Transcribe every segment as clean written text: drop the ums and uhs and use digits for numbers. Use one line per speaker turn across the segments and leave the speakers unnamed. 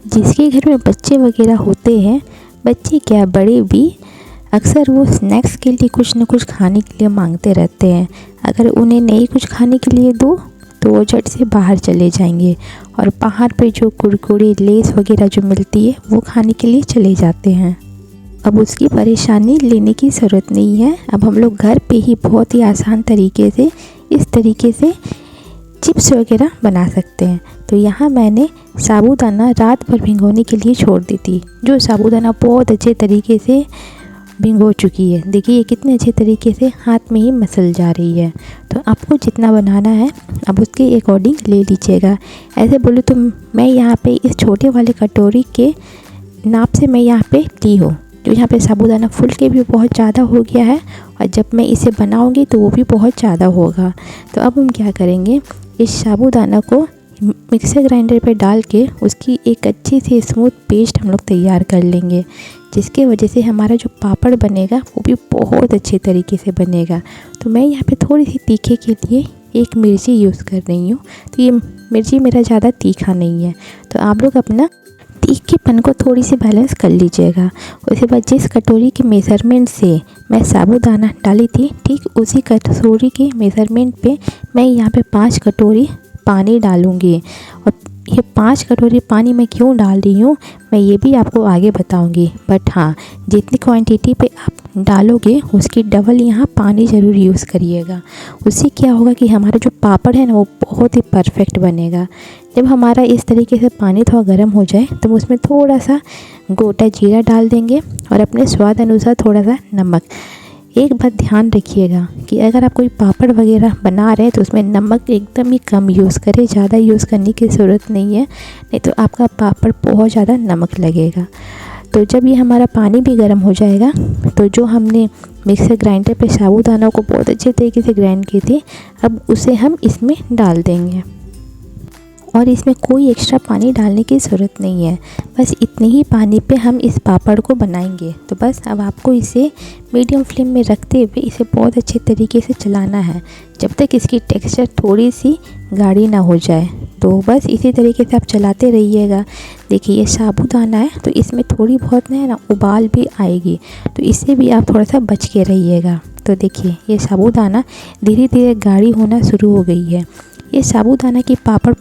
जिसके घर में बच्चे वगैरह होते हैं, बच्चे क्या बड़े भी, अक्सर वो स्नैक्स के लिए कुछ न कुछ खाने के लिए मांगते रहते हैं। अगर उन्हें नहीं कुछ खाने के लिए दो तो वो झट से बाहर चले जाएंगे और बाहर पे जो कुरकुरे लेस वगैरह जो मिलती है वो खाने के लिए चले जाते हैं। अब उसकी परेशानी लेने की ज़रूरत नहीं है। अब हम लोग घर पे ही बहुत ही आसान तरीके से इस तरीके से चिप्स वगैरह बना सकते हैं। तो यहाँ मैंने साबूदाना रात भर भिगोने के लिए छोड़ दी थी, जो साबूदाना बहुत अच्छे तरीके से भिगो चुकी है। देखिए ये कितने अच्छे तरीके से हाथ में ही मसल जा रही है। तो आपको जितना बनाना है अब उसके अकॉर्डिंग ले लीजिएगा। ऐसे बोलूँ तो मैं यहाँ पे इस छोटे वाले कटोरी के नाप से मैं यहाँ पे ली हूँ, जो यहाँ पे साबूदाना फूल के भी बहुत ज़्यादा हो गया है और जब मैं इसे बनाऊँगी तो वो भी बहुत ज़्यादा होगा। तो अब हम क्या करेंगे, इस साबूदाना को मिक्सर ग्राइंडर पे डाल के उसकी एक अच्छी सी स्मूथ पेस्ट हम लोग तैयार कर लेंगे, जिसके वजह से हमारा जो पापड़ बनेगा वो भी बहुत अच्छे तरीके से बनेगा। तो मैं यहाँ पे थोड़ी सी तीखे के लिए एक मिर्ची यूज़ कर रही हूँ। तो ये मिर्ची मेरा ज़्यादा तीखा नहीं है, तो आप लोग अपना तीखेपन को थोड़ी सी बैलेंस कर लीजिएगा। उसके बाद जिस कटोरी के मेज़रमेंट से मैं साबूदाना डाली थी, ठीक उसी कटोरी के मेज़रमेंट पे मैं यहाँ पे 5 कटोरी पानी डालूँगी। और ये 5 कटोरी पानी मैं क्यों डाल रही हूँ मैं ये भी आपको आगे बताऊँगी। बट हाँ, जितनी क्वांटिटी पे आप डालोगे उसकी डबल यहाँ पानी ज़रूर यूज़ करिएगा। उससे क्या होगा कि हमारा जो पापड़ है ना वो बहुत ही परफेक्ट बनेगा। जब हमारा इस तरीके से पानी थोड़ा गर्म हो जाए तो उसमें थोड़ा सा गोटा जीरा डाल देंगे और अपने स्वाद अनुसार थोड़ा सा नमक। एक बात ध्यान रखिएगा कि अगर आप कोई पापड़ वगैरह बना रहे हैं तो उसमें नमक एकदम ही कम यूज़ करें, ज़्यादा यूज़ करने की ज़रूरत नहीं है, नहीं तो आपका पापड़ बहुत ज़्यादा नमक लगेगा। तो जब ये हमारा पानी भी गर्म हो जाएगा तो जो हमने मिक्सर ग्राइंडर पे साबूदाना को बहुत अच्छे तरीके से ग्राइंड की थी, अब उसे हम इसमें डाल देंगे और इसमें कोई एक्स्ट्रा पानी डालने की ज़रूरत नहीं है। बस इतने ही पानी पे हम इस पापड़ को बनाएंगे। तो बस अब आपको इसे मीडियम फ्लेम में रखते हुए इसे बहुत अच्छे तरीके से चलाना है जब तक इसकी टेक्सचर थोड़ी सी गाढ़ी ना हो जाए। तो बस इसी तरीके से आप चलाते रहिएगा। देखिए ये साबूदाना है तो इसमें थोड़ी बहुत ना उबाल भी आएगी, तो इससे भी आप थोड़ा सा बच के रहिएगा। तो देखिए ये साबूदाना धीरे धीरे गाढ़ी होना शुरू हो गई है। ये साबूदाना की पापड़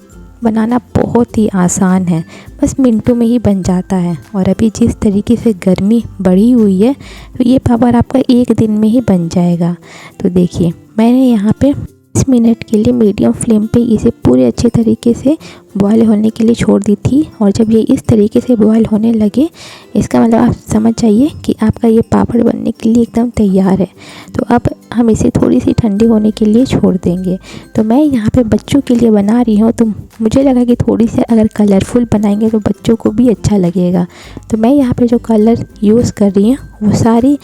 बनाना बहुत ही आसान है, बस मिनटों में ही बन जाता है। और अभी जिस तरीके से गर्मी बढ़ी हुई है तो ये पापड़ आपका एक दिन में ही बन जाएगा। तो देखिए मैंने यहाँ पे 20 मिनट के लिए मीडियम फ्लेम पे इसे पूरे अच्छे तरीके से बॉयल होने के लिए छोड़ दी थी। और जब ये इस तरीके से बॉयल होने लगे इसका मतलब आप समझ जाइए कि आपका ये पापड़ बनने के लिए एकदम तैयार है। तो अब हम इसे थोड़ी सी ठंडी होने के लिए छोड़ देंगे। तो मैं यहाँ पे बच्चों के लिए बना रही हूँ, तो मुझे लगा कि थोड़ी सी अगर कलरफुल बनाएंगे तो बच्चों को भी अच्छा लगेगा। तो मैं यहाँ पे जो कलर यूज़ कर रही हूँ वो सारी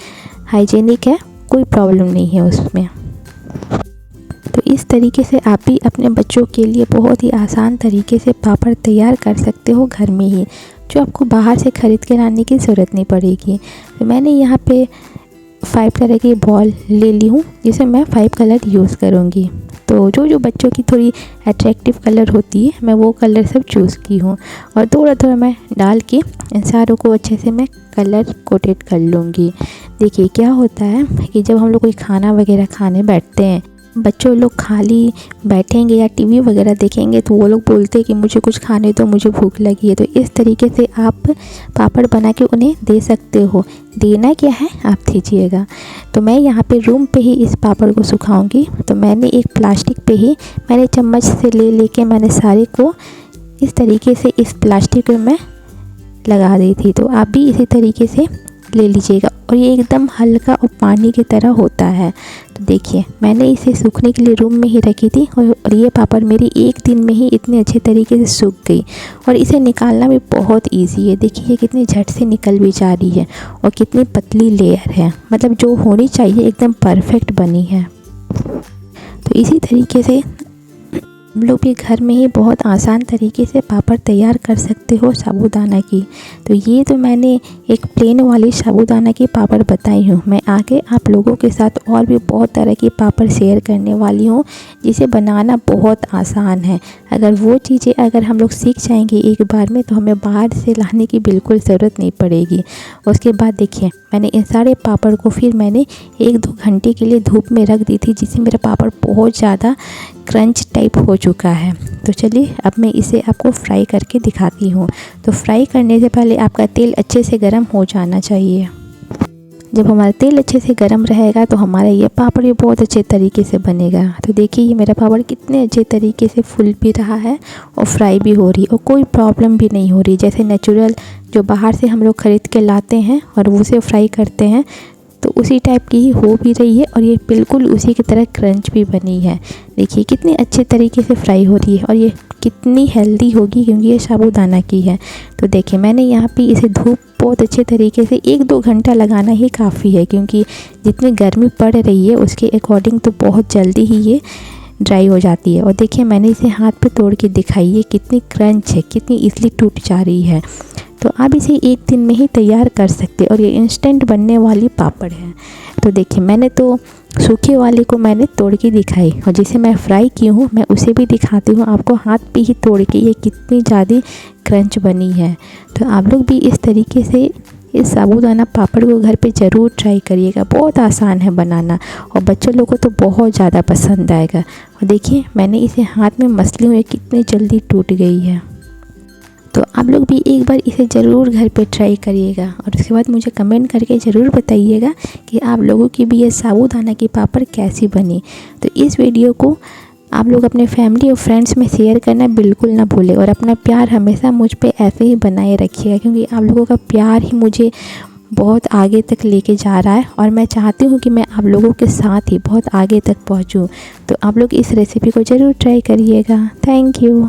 हाइजीनिक है, कोई प्रॉब्लम नहीं है उसमें। तो इस तरीके से आप भी अपने बच्चों के लिए बहुत ही आसान तरीके से पापड़ तैयार कर सकते हो घर में ही, जो आपको बाहर से ख़रीद के लाने की ज़रूरत नहीं पड़ेगी। तो मैंने यहाँ पे 5 कलर की बॉल ले ली हूँ, जिसे मैं 5 कलर यूज़ करूँगी। तो जो बच्चों की थोड़ी अट्रैक्टिव कलर होती है मैं वो कलर सब चूज़ की हूँ और थोड़ा थोड़ा मैं डाल के इन सारों को अच्छे से मैं कलर कोटेड कर लूँगी। देखिए क्या होता है कि जब हम लोग कोई खाना वगैरह खाने बैठते हैं, बच्चों लोग खाली बैठेंगे या टीवी वगैरह देखेंगे तो वो लोग बोलते हैं कि मुझे कुछ खाने दो, मुझे भूख लगी है। तो इस तरीके से आप पापड़ बना के उन्हें दे सकते हो। देना क्या है आप दीजिएगा। तो मैं यहाँ पे रूम पे ही इस पापड़ को सुखाऊंगी। तो मैंने एक प्लास्टिक पे ही मैंने चम्मच से लेके मैंने सारे को इस तरीके से इस प्लास्टिक में मैं लगा दी थी। तो आप भी इसी तरीके से ले लीजिएगा और ये एकदम हल्का और पानी की तरह होता है। तो देखिए मैंने इसे सूखने के लिए रूम में ही रखी थी और ये पापड़ मेरी एक दिन में ही इतने अच्छे तरीके से सूख गई और इसे निकालना भी बहुत इजी है। देखिए ये कितनी झट से निकल भी जा रही है और कितनी पतली लेयर है, मतलब जो होनी चाहिए एकदम परफेक्ट बनी है। तो इसी तरीके से लोग भी घर में ही बहुत आसान तरीके से पापड़ तैयार कर सकते हो साबूदाना की। तो ये तो मैंने एक प्लेन वाली साबूदाना की पापड़ बताई हूँ। मैं आगे आप लोगों के साथ और भी बहुत तरह की पापड़ शेयर करने वाली हूँ जिसे बनाना बहुत आसान है। अगर वो चीज़ें अगर हम लोग सीख जाएंगे एक बार में तो हमें बाहर से लाने की बिल्कुल ज़रूरत नहीं पड़ेगी। उसके बाद देखिए मैंने इन सारे पापड़ को फिर मैंने 1-2 घंटे के लिए धूप में रख दी थी, जिससे मेरा पापड़ बहुत ज़्यादा क्रंच टाइप हो चुका है। तो चलिए अब मैं इसे आपको फ्राई करके दिखाती हूँ। तो फ्राई करने से पहले आपका तेल अच्छे से गर्म हो जाना चाहिए। जब हमारा तेल अच्छे से गर्म रहेगा तो हमारा ये पापड़ भी बहुत अच्छे तरीके से बनेगा। तो देखिए ये मेरा पापड़ कितने अच्छे तरीके से फूल भी रहा है और फ्राई भी हो रही है और कोई प्रॉब्लम भी नहीं हो रही। जैसे नेचुरल जो बाहर से हम लोग ख़रीद के लाते हैं और उसे फ्राई करते हैं तो उसी टाइप की ही हो भी रही है और ये बिल्कुल उसी की तरह क्रंच भी बनी है। देखिए कितने अच्छे तरीके से फ्राई हो रही है और ये कितनी हेल्दी होगी क्योंकि ये साबूदाना की है। तो देखिए मैंने यहाँ पे इसे धूप बहुत अच्छे तरीके से 1-2 घंटा लगाना ही काफ़ी है, क्योंकि जितनी गर्मी पड़ रही है उसके अकॉर्डिंग तो बहुत जल्दी ही ये ड्राई हो जाती है। और देखिए मैंने इसे हाथ पे तोड़ के दिखाई है कितनी क्रंच है, कितनी ईज़िली टूट जा रही है। तो आप इसे 1 दिन में ही तैयार कर सकते और ये इंस्टेंट बनने वाली पापड़ है। तो देखिए मैंने तो सूखे वाले को मैंने तोड़ के दिखाई और जिसे मैं फ्राई की हूँ मैं उसे भी दिखाती हूँ आपको हाथ पे ही तोड़ के ये कितनी ज़्यादा क्रंच बनी है। तो आप लोग भी इस तरीके से इस साबूदाना पापड़ को घर पे ज़रूर ट्राई करिएगा। बहुत आसान है बनाना और बच्चों लोगों को तो बहुत ज़्यादा पसंद आएगा। और देखिए मैंने इसे हाथ में मसली हुए कितनी जल्दी टूट गई है। तो आप लोग भी एक बार इसे ज़रूर घर पे ट्राई करिएगा और उसके बाद मुझे कमेंट करके ज़रूर बताइएगा कि आप लोगों की भी ये साबूदाना की पापड़ कैसी बनी। तो इस वीडियो को आप लोग अपने फैमिली और फ्रेंड्स में शेयर करना बिल्कुल ना भूलें और अपना प्यार हमेशा मुझ पे ऐसे ही बनाए रखिएगा, क्योंकि आप लोगों का प्यार ही मुझे बहुत आगे तक लेके जा रहा है और मैं चाहती हूँ कि मैं आप लोगों के साथ ही बहुत आगे तक पहुँचूँ। तो आप लोग इस रेसिपी को ज़रूर ट्राई करिएगा। Thank you.